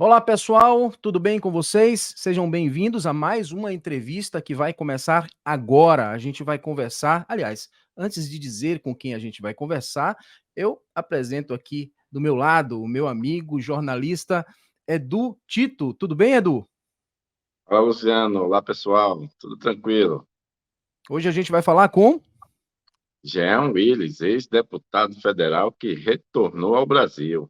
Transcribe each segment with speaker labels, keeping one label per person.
Speaker 1: Olá, pessoal, tudo bem com vocês? Sejam bem-vindos a mais uma entrevista que vai começar agora. A gente vai conversar. Aliás, antes de dizer com quem a gente vai conversar, eu apresento aqui do meu lado o meu amigo jornalista Edu Tito. Tudo bem, Edu?
Speaker 2: Olá, Luciano. Olá, pessoal. Tudo tranquilo?
Speaker 1: Hoje a gente vai falar com.
Speaker 2: Jean Willis, ex-deputado federal que retornou ao Brasil.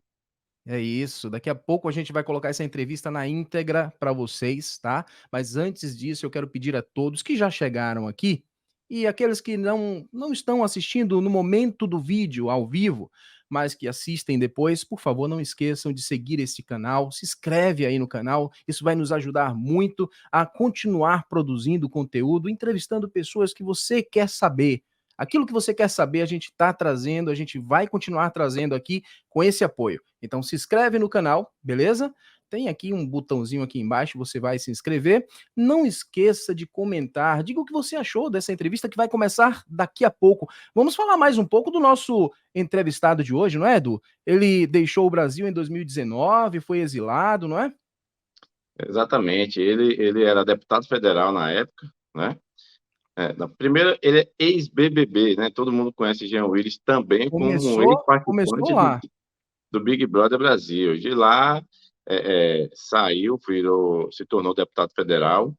Speaker 1: É isso. Daqui a pouco a gente vai colocar essa entrevista na íntegra para vocês, tá? Mas antes disso, eu quero pedir a todos que já chegaram aqui e aqueles que não estão assistindo no momento do vídeo ao vivo, mas que assistem depois, por favor, não esqueçam de seguir esse canal, se inscreve aí no canal, isso vai nos ajudar muito a continuar produzindo conteúdo, entrevistando pessoas que você quer saber. Aquilo que você quer saber, a gente está trazendo, a gente vai continuar trazendo aqui com esse apoio. Então se inscreve no canal, beleza? Tem aqui um botãozinho aqui embaixo, você vai se inscrever. Não esqueça de comentar, diga o que você achou dessa entrevista que vai começar daqui a pouco. Vamos falar mais um pouco do nosso entrevistado de hoje, não é, Edu? Ele deixou o Brasil em 2019, foi exilado, não é?
Speaker 2: Exatamente. Ele era deputado federal na época, né? Primeiro, ele é ex-BBB, né? Todo mundo conhece Jean Willis também como um
Speaker 1: Começou
Speaker 2: ex-participante do,
Speaker 1: lá.
Speaker 2: do Big Brother Brasil. De lá, saiu, se tornou deputado federal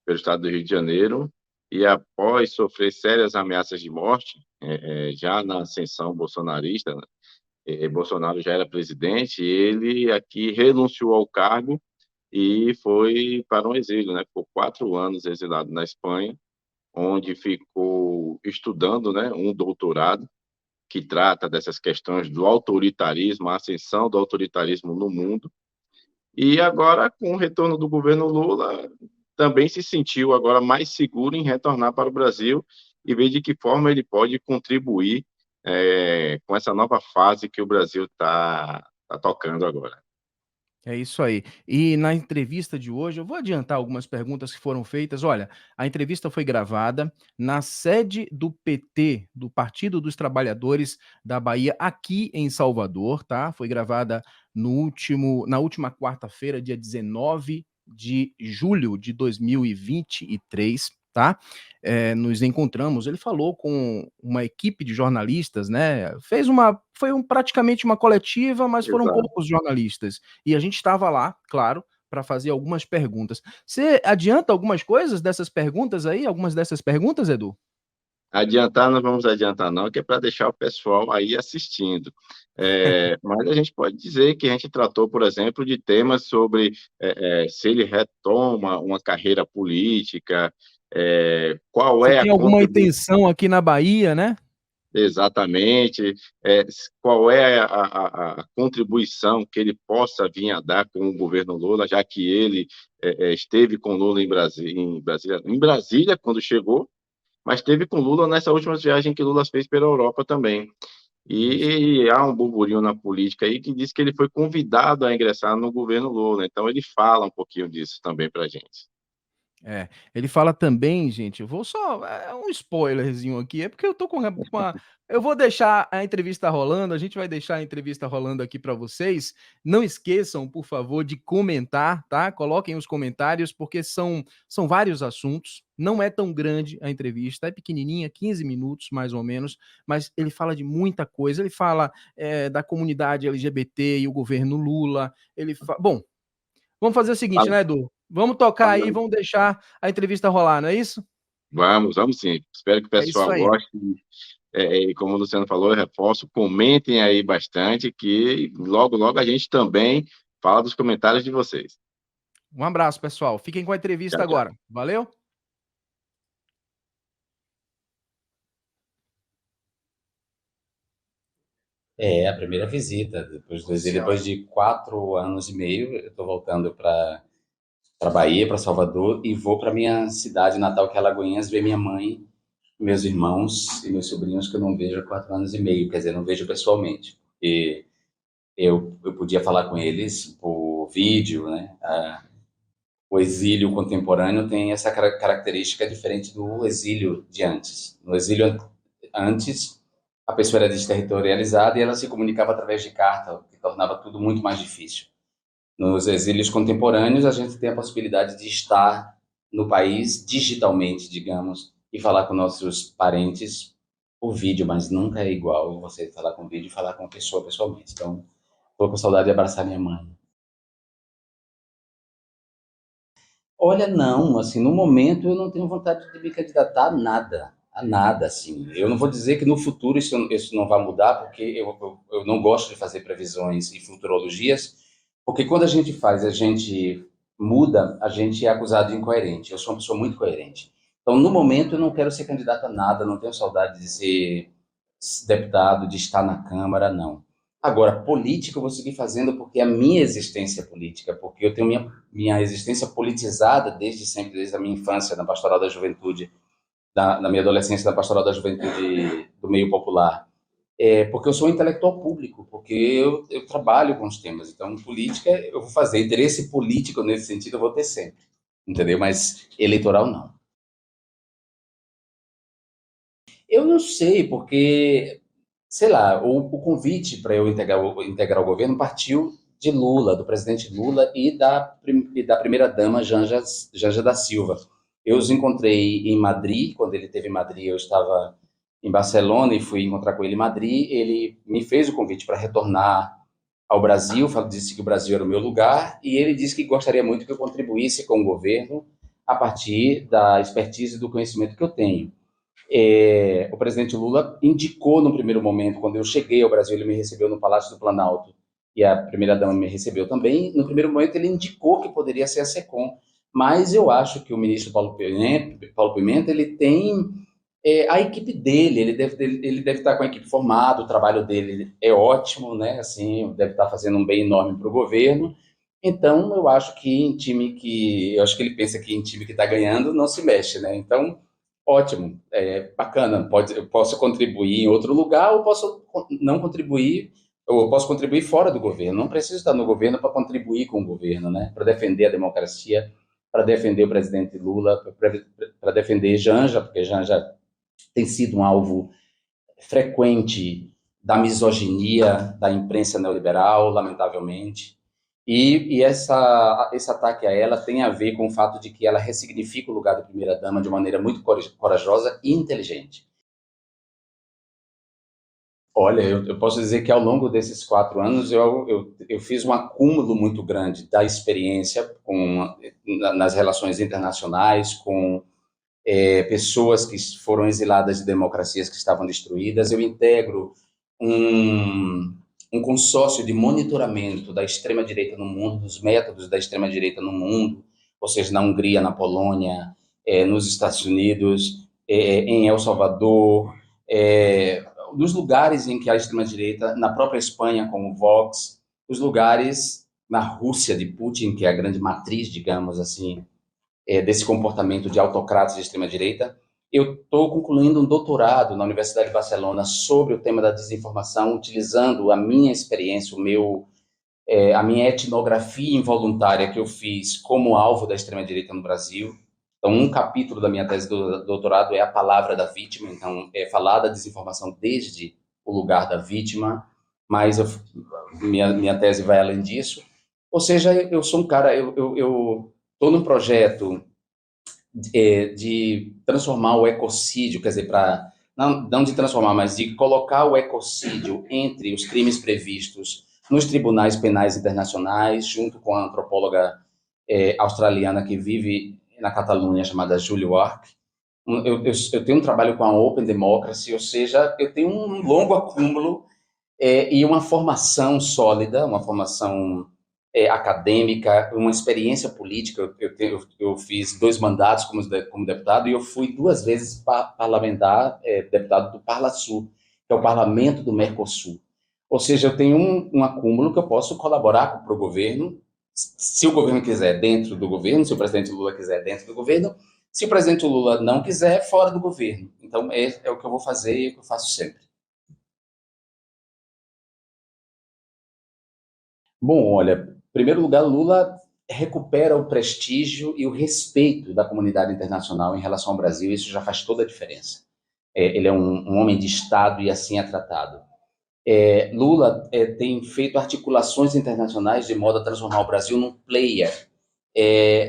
Speaker 2: pelo estado do Rio de Janeiro, e após sofrer sérias ameaças de morte, já na ascensão bolsonarista, né, Bolsonaro já era presidente, ele aqui renunciou ao cargo e foi para um exílio, né? Ficou 4 anos exilado na Espanha, onde ficou estudando, né, um doutorado que trata dessas questões do autoritarismo, a ascensão do autoritarismo no mundo. E agora, com o retorno do governo Lula, também se sentiu agora mais seguro em retornar para o Brasil e ver de que forma ele pode contribuir com essa nova fase que o Brasil tá tocando agora.
Speaker 1: É isso aí. E na entrevista de hoje, eu vou adiantar algumas perguntas que foram feitas. Olha, a entrevista foi gravada na sede do PT, do Partido dos Trabalhadores da Bahia, aqui em Salvador, tá? Foi gravada na última quarta-feira, dia 19 de julho de 2023, tá? Nos encontramos, ele falou com uma equipe de jornalistas, né? Praticamente uma coletiva, mas foram
Speaker 2: Exato.
Speaker 1: poucos jornalistas. E a gente estava lá, claro, para fazer algumas perguntas. Você adianta algumas coisas dessas perguntas aí? Algumas dessas perguntas, Edu?
Speaker 2: Adiantar, não vamos adiantar, não, que é para deixar o pessoal aí assistindo. Mas a gente pode dizer que a gente tratou, por exemplo, de temas sobre se ele retoma uma carreira política, qual
Speaker 1: Se
Speaker 2: é a
Speaker 1: tem alguma
Speaker 2: contribuição.
Speaker 1: intenção aqui na Bahia, né?
Speaker 2: Exatamente. Qual é a contribuição que ele possa vir a dar com o governo Lula, já que ele esteve com Lula em Brasília, quando chegou, mas esteve com Lula nessa última viagem que Lula fez pela Europa também.
Speaker 1: Isso.
Speaker 2: E há um burburinho na política aí que diz que ele foi convidado a ingressar no governo Lula, então ele fala um pouquinho disso também para a gente.
Speaker 1: Ele fala também, gente, eu vou só um spoilerzinho aqui, é porque eu tô eu vou deixar a entrevista rolando, a gente vai deixar a entrevista rolando aqui para vocês. Não esqueçam, por favor, de comentar, tá? Coloquem os comentários, porque são vários assuntos. Não é tão grande a entrevista, é pequenininha, 15 minutos mais ou menos, mas ele fala de muita coisa. Ele fala da comunidade LGBT e o governo Lula. Bom, vamos fazer o seguinte,
Speaker 2: Fala,
Speaker 1: né, Edu? Vamos tocar aí,
Speaker 2: fala.
Speaker 1: vamos deixar a entrevista rolar, não é isso?
Speaker 2: Vamos sim. Espero que o
Speaker 1: É isso
Speaker 2: pessoal
Speaker 1: aí.
Speaker 2: goste. E como o Luciano falou, eu reforço, comentem aí bastante, que logo, logo a gente também fala dos comentários de vocês.
Speaker 1: Um abraço, pessoal. Fiquem com a entrevista
Speaker 2: Tchau, tchau.
Speaker 1: agora. Valeu?
Speaker 3: É a primeira visita, depois de 4 anos e meio, eu estou voltando para Bahia, para Salvador, e vou para minha cidade natal, que é Alagoinhas, ver minha mãe, meus irmãos e meus sobrinhos que eu não vejo há 4 anos e meio, quer dizer, não vejo pessoalmente. E eu podia falar com eles por vídeo, né? O exílio contemporâneo tem essa característica diferente do exílio de antes. No exílio antes, a pessoa era desterritorializada e ela se comunicava através de carta, o que tornava tudo muito mais difícil. Nos exílios contemporâneos, a gente tem a possibilidade de estar no país digitalmente, digamos, e falar com nossos parentes por vídeo, mas nunca é igual você falar com vídeo e falar com a pessoa pessoalmente. Então, estou com saudade de abraçar minha mãe. Olha, não, assim, no momento eu não tenho vontade de me candidatar a nada, assim. Eu não vou dizer que no futuro isso não vai mudar, porque eu não gosto de fazer previsões e futurologias, porque quando a gente faz, a gente muda, a gente é acusado de incoerente. Eu sou uma pessoa muito coerente. Então, no momento, eu não quero ser candidato a nada, não tenho saudade de ser deputado, de estar na Câmara, não. Agora, política eu vou seguir fazendo porque é a minha existência é política, porque eu tenho minha existência politizada desde sempre, desde a minha infância, na Pastoral da Juventude, na minha adolescência, na Pastoral da Juventude do meio popular. Porque eu sou um intelectual público, porque eu trabalho com os temas. Então, política eu vou fazer. Interesse político nesse sentido eu vou ter sempre, entendeu? Mas eleitoral não. Eu não sei, porque, sei lá, o convite para eu integrar o governo partiu de Lula, do presidente Lula e da primeira-dama Janja da Silva. Eu os encontrei em Madrid, quando ele esteve em Madrid, eu estava em Barcelona e fui encontrar com ele em Madrid. Ele me fez o convite para retornar ao Brasil, disse que o Brasil era o meu lugar, e ele disse que gostaria muito que eu contribuísse com o governo a partir da expertise e do conhecimento que eu tenho. O presidente Lula indicou no primeiro momento, quando eu cheguei ao Brasil, ele me recebeu no Palácio do Planalto e a primeira-dama me recebeu também. No primeiro momento, ele indicou que poderia ser a SECOM, mas eu acho que o ministro Paulo Pimenta ele tem a equipe dele, ele deve estar com a equipe formada, o trabalho dele é ótimo, né? Assim, deve estar fazendo um bem enorme para o governo. Então, eu acho que eu acho que ele pensa que em time que está ganhando não se mexe, né? Então, ótimo, bacana. Eu posso contribuir em outro lugar ou posso não contribuir, ou eu posso contribuir fora do governo. Não preciso estar no governo para contribuir com o governo, né? Para defender a democracia, para defender o presidente Lula, para defender Janja, porque Janja tem sido um alvo frequente da misoginia da imprensa neoliberal, lamentavelmente. E esse ataque a ela tem a ver com o fato de que ela ressignifica o lugar da primeira-dama de uma maneira muito corajosa e inteligente. Olha, eu posso dizer que ao longo desses 4 anos eu fiz um acúmulo muito grande da experiência nas relações internacionais, com pessoas que foram exiladas de democracias que estavam destruídas. Eu integro um consórcio de monitoramento da extrema-direita no mundo, dos métodos da extrema-direita no mundo, ou seja, na Hungria, na Polônia, nos Estados Unidos, em El Salvador, nos lugares em que a extrema-direita, na própria Espanha, como o Vox, os lugares na Rússia de Putin, que é a grande matriz, digamos assim, desse comportamento de autocratas de extrema-direita. Eu estou concluindo um doutorado na Universidade de Barcelona sobre o tema da desinformação, utilizando a minha experiência, a minha etnografia involuntária que eu fiz como alvo da extrema-direita no Brasil. Então, um capítulo da minha tese do doutorado é a palavra da vítima, então, é falar da desinformação desde o lugar da vítima, mas minha tese vai além disso. Ou seja, eu sou um cara, eu estou num projeto de transformar o ecocídio, quer dizer, não de transformar, mas de colocar o ecocídio entre os crimes previstos nos tribunais penais internacionais, junto com a antropóloga australiana que vive na Catalunha, chamada Julie Ward. Eu tenho um trabalho com a Open Democracy, ou seja, eu tenho um longo acúmulo e uma formação sólida, uma formação acadêmica, uma experiência política. Eu fiz 2 mandatos como deputado e eu fui 2 vezes parlamentar, deputado do Parlasul, que é o Parlamento do Mercosul. Ou seja, eu tenho um acúmulo que eu posso colaborar para o governo, se o governo quiser, dentro do governo, se o presidente Lula quiser, dentro do governo, se o presidente Lula não quiser, fora do governo. Então, é o que eu vou fazer e é o que eu faço sempre. Bom, olha, em primeiro lugar, Lula recupera o prestígio e o respeito da comunidade internacional em relação ao Brasil. Isso já faz toda a diferença. Ele é um homem de Estado e assim é tratado. Lula tem feito articulações internacionais de modo a transformar o Brasil num player,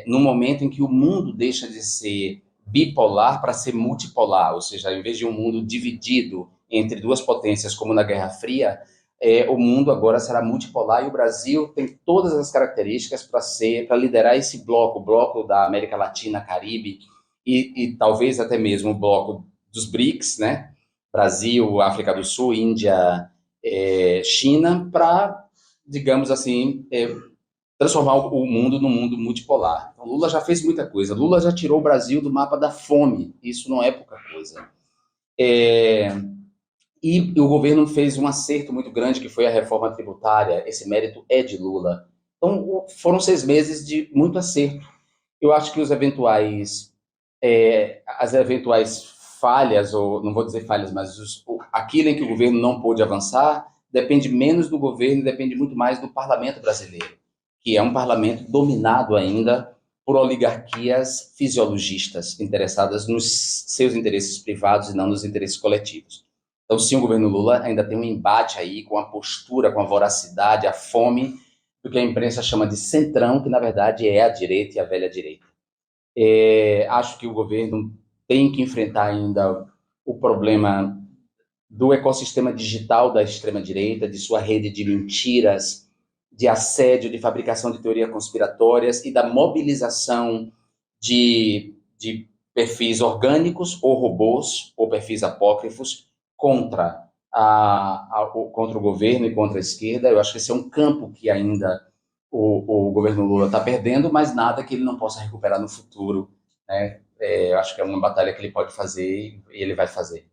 Speaker 3: no momento em que o mundo deixa de ser bipolar para ser multipolar, ou seja, em vez de um mundo dividido entre duas potências, como na Guerra Fria, o mundo agora será multipolar e o Brasil tem todas as características para liderar esse bloco, o bloco da América Latina, Caribe e talvez até mesmo o bloco dos BRICS, né? Brasil, África do Sul, Índia, China, para, digamos assim, transformar o mundo num mundo multipolar. Então, Lula já fez muita coisa. Lula já tirou o Brasil do mapa da fome. Isso não é pouca coisa. E o governo fez um acerto muito grande, que foi a reforma tributária. Esse mérito é de Lula. Então, foram 6 meses de muito acerto. Eu acho que as eventuais falhas, ou não vou dizer falhas, mas aquilo em que o governo não pôde avançar, depende menos do governo, depende muito mais do parlamento brasileiro, que é um parlamento dominado ainda por oligarquias fisiologistas, interessadas nos seus interesses privados e não nos interesses coletivos. Então, sim, o governo Lula ainda tem um embate aí com a postura, com a voracidade, a fome do que a imprensa chama de centrão, que na verdade é a direita e a velha direita. Acho que o governo tem que enfrentar ainda o problema do ecossistema digital da extrema-direita, de sua rede de mentiras, de assédio, de fabricação de teorias conspiratórias e da mobilização de perfis orgânicos ou robôs ou perfis apócrifos contra contra o governo e contra a esquerda. Eu acho que esse é um campo que ainda o governo Lula está perdendo, mas nada que ele não possa recuperar no futuro, né? Eu acho que é uma batalha que ele pode fazer e ele vai fazer.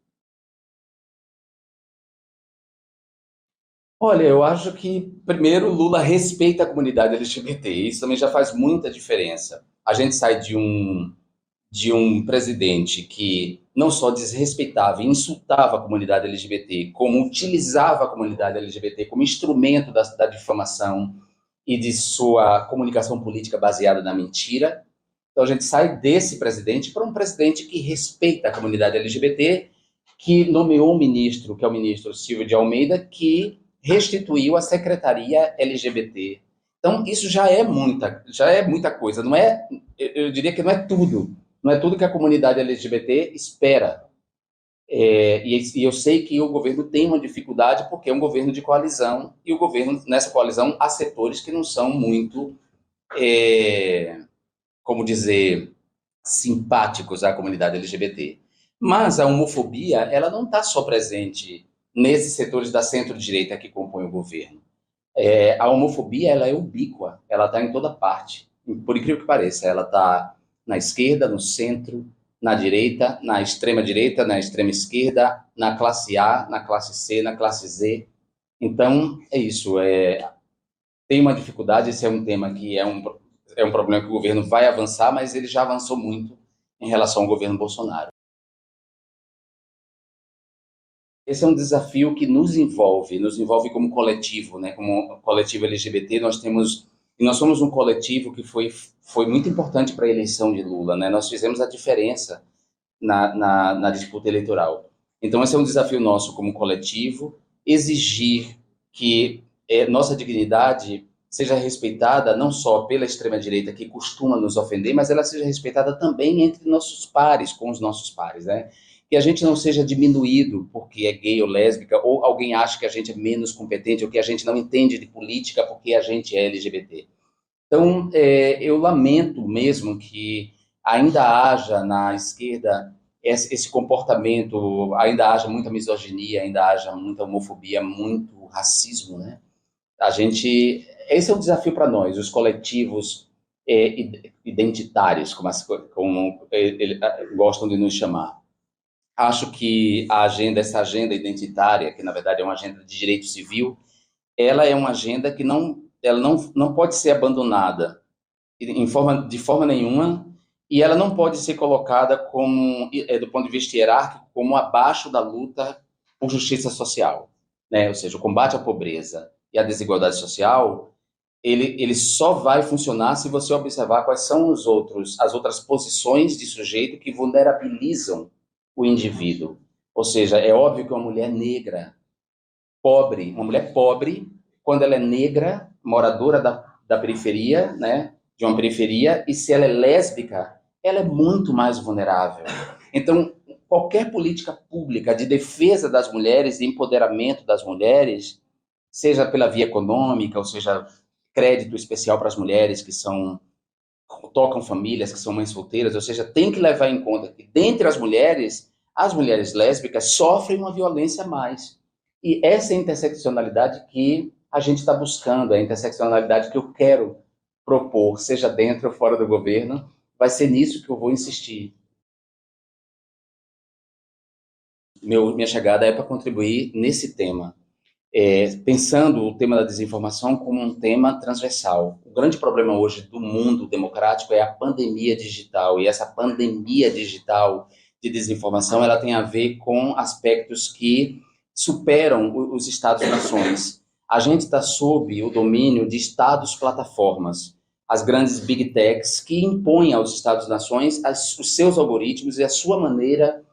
Speaker 3: Olha, eu acho que, primeiro, Lula respeita a comunidade LGBT. Isso também já faz muita diferença. A gente sai de um presidente que não só desrespeitava e insultava a comunidade LGBT, como utilizava a comunidade LGBT como instrumento da difamação e de sua comunicação política baseada na mentira. Então a gente sai desse presidente para um presidente que respeita a comunidade LGBT, que nomeou um ministro, que é o ministro Silvio de Almeida, que restituiu a secretaria LGBT. Então isso já é muita coisa. Não é, eu diria que não é tudo que a comunidade LGBT espera. E eu sei que o governo tem uma dificuldade porque é um governo de coalizão e o governo, nessa coalizão, há setores que não são muito, como dizer, simpáticos à comunidade LGBT. Mas a homofobia, ela não está só presente nesses setores da centro-direita que compõem o governo. A homofobia, ela é ubíqua, ela está em toda parte. Por incrível que pareça, ela está na esquerda, no centro, na direita, na extrema esquerda, na classe A, na classe C, na classe Z. Então, é isso. Tem uma dificuldade, esse é um tema que é um problema que o governo vai avançar, mas ele já avançou muito em relação ao governo Bolsonaro. Esse é um desafio que nos envolve como coletivo, né? Como coletivo LGBT, nós somos um coletivo que foi muito importante para a eleição de Lula, né? Nós fizemos a diferença na disputa eleitoral. Então, esse é um desafio nosso como coletivo, exigir que nossa dignidade seja respeitada não só pela extrema-direita, que costuma nos ofender, mas ela seja respeitada também entre nossos pares, com os nossos pares, né? Que a gente não seja diminuído porque é gay ou lésbica, ou alguém acha que a gente é menos competente, ou que a gente não entende de política porque a gente é LGBT. Então, eu lamento mesmo que ainda haja na esquerda esse comportamento, ainda haja muita misoginia, ainda haja muita homofobia, muito racismo, né? Esse é um desafio para nós, os coletivos identitários, como gostam de nos chamar. Acho que essa agenda identitária, que na verdade é uma agenda de direito civil, ela é uma agenda que ela não pode ser abandonada de forma nenhuma, e ela não pode ser colocada do ponto de vista hierárquico, como abaixo da luta por justiça social, né? Ou seja, o combate à pobreza e à desigualdade social, ele só vai funcionar se você observar quais são as outras posições de sujeito que vulnerabilizam o indivíduo. Ou seja, é óbvio que uma mulher negra pobre, quando ela é negra, moradora da periferia, né, de uma periferia, e se ela é lésbica, ela é muito mais vulnerável. Então, qualquer política pública de defesa das mulheres e empoderamento das mulheres, seja pela via econômica, ou seja, crédito especial para as mulheres que tocam famílias, que são mães solteiras, ou seja, tem que levar em conta que, dentre as mulheres lésbicas sofrem uma violência a mais. E essa é a interseccionalidade que a gente está buscando, a interseccionalidade que eu quero propor, seja dentro ou fora do governo, vai ser nisso que eu vou insistir. Minha chegada é para contribuir nesse tema, pensando o tema da desinformação como um tema transversal. O grande problema hoje do mundo democrático é a pandemia digital, e essa pandemia digital de desinformação, ela tem a ver com aspectos que superam os Estados-nações. A gente está sob o domínio de Estados-plataformas, as grandes big techs que impõem aos Estados-nações os seus algoritmos e a sua maneira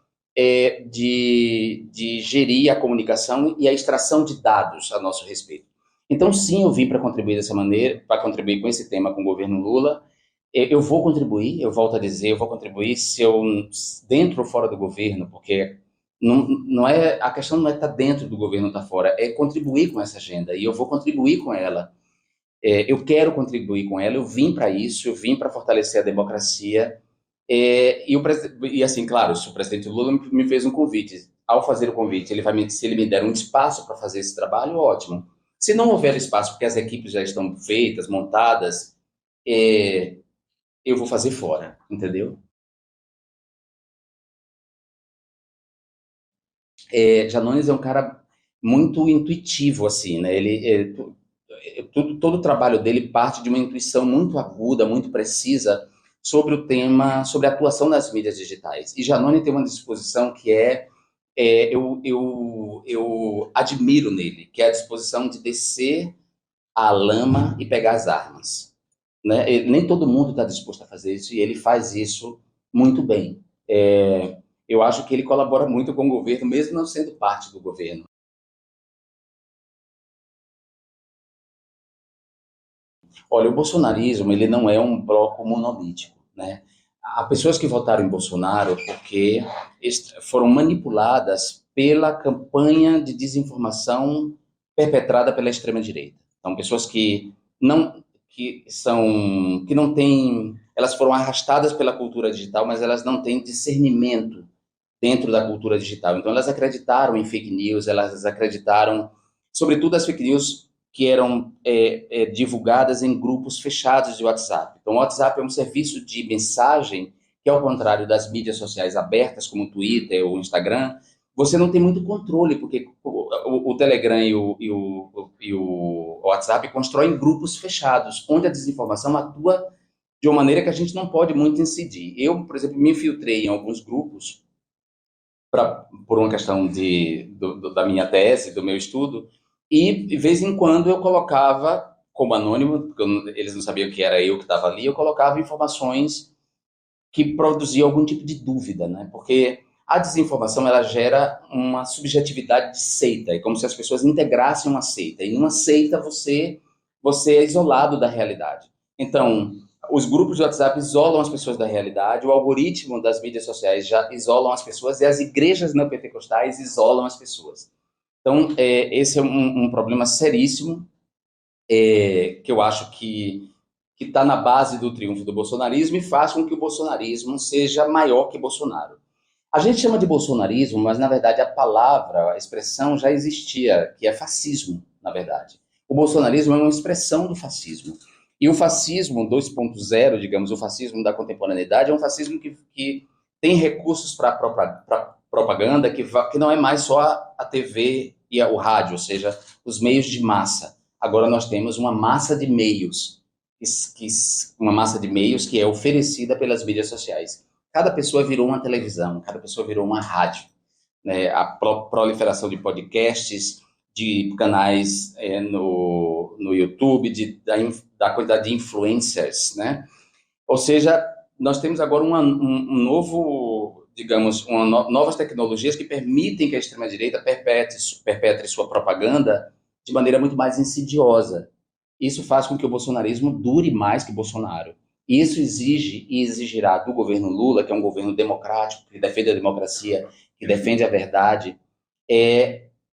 Speaker 3: de gerir a comunicação e a extração de dados a nosso respeito. Então, sim, eu vim para contribuir dessa maneira, para contribuir com esse tema com o governo Lula. Eu vou contribuir, eu volto a dizer, eu vou contribuir se eu dentro ou fora do governo, porque não é, a questão não é estar dentro do governo ou estar fora, é contribuir com essa agenda, e eu vou contribuir com ela. Eu quero contribuir com ela, eu vim para isso, eu vim para fortalecer a democracia. E assim, claro, se o presidente Lula me fez um convite, ao fazer o convite, se ele me der um espaço para fazer esse trabalho, ótimo. Se não houver espaço, porque as equipes já estão feitas, montadas, eu vou fazer fora, entendeu? Janones é um cara muito intuitivo, assim, né? Todo o trabalho dele parte de uma intuição muito aguda, muito precisa, sobre o tema, sobre a atuação nas mídias digitais. E Janone tem uma disposição que eu admiro nele, que é a disposição de descer a lama e pegar as armas. Né? Nem todo mundo está disposto a fazer isso, e ele faz isso muito bem. Eu acho que ele colabora muito com o governo, mesmo não sendo parte do governo. Olha, o bolsonarismo, ele não é um bloco monolítico, né? Há pessoas que votaram em Bolsonaro porque foram manipuladas pela campanha de desinformação perpetrada pela extrema-direita. Então, pessoas que não têm, elas foram arrastadas pela cultura digital, mas elas não têm discernimento dentro da cultura digital. Então, elas acreditaram em fake news, elas acreditaram, sobretudo as fake news que eram divulgadas em grupos fechados de WhatsApp. Então, o WhatsApp é um serviço de mensagem que, ao contrário das mídias sociais abertas, como o Twitter ou o Instagram, você não tem muito controle, porque o Telegram e o WhatsApp constroem grupos fechados, onde a desinformação atua de uma maneira que a gente não pode muito incidir. Eu, por exemplo, me infiltrei em alguns grupos por uma questão da minha tese, do meu estudo, e de vez em quando eu colocava, como anônimo, porque eles não sabiam que era eu que estava ali, eu colocava informações que produziam algum tipo de dúvida, né? Porque a desinformação, ela gera uma subjetividade de seita, é como se as pessoas integrassem uma seita, e numa seita você é isolado da realidade. Então, os grupos de WhatsApp isolam as pessoas da realidade, o algoritmo das mídias sociais já isolam as pessoas, e as igrejas neopentecostais isolam as pessoas. Então, esse é um problema seríssimo, que eu acho que está na base do triunfo do bolsonarismo e faz com que o bolsonarismo seja maior que Bolsonaro. A gente chama de bolsonarismo, mas, na verdade, a palavra, a expressão já existia, que é fascismo, na verdade. O bolsonarismo é uma expressão do fascismo. E o fascismo 2.0, digamos, o fascismo da contemporaneidade, é um fascismo que tem recursos para propaganda, que não é mais só a TV e o rádio, ou seja, os meios de massa. Agora nós temos uma massa de meios, que é oferecida pelas mídias sociais. Cada pessoa virou uma televisão, cada pessoa virou uma rádio. Né? A proliferação de podcasts, de canais no YouTube, da quantidade de influencers, né? Ou seja, nós temos agora um novo digamos, novas tecnologias que permitem que a extrema-direita perpetre sua propaganda de maneira muito mais insidiosa. Isso faz com que o bolsonarismo dure mais que Bolsonaro. Isso exige e exigirá do governo Lula, que é um governo democrático, que defende a democracia, que defende a verdade,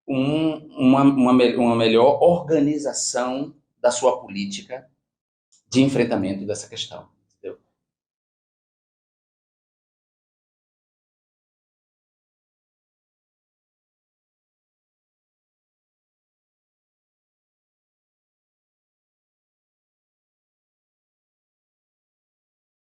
Speaker 3: uma melhor organização da sua política de enfrentamento dessa questão.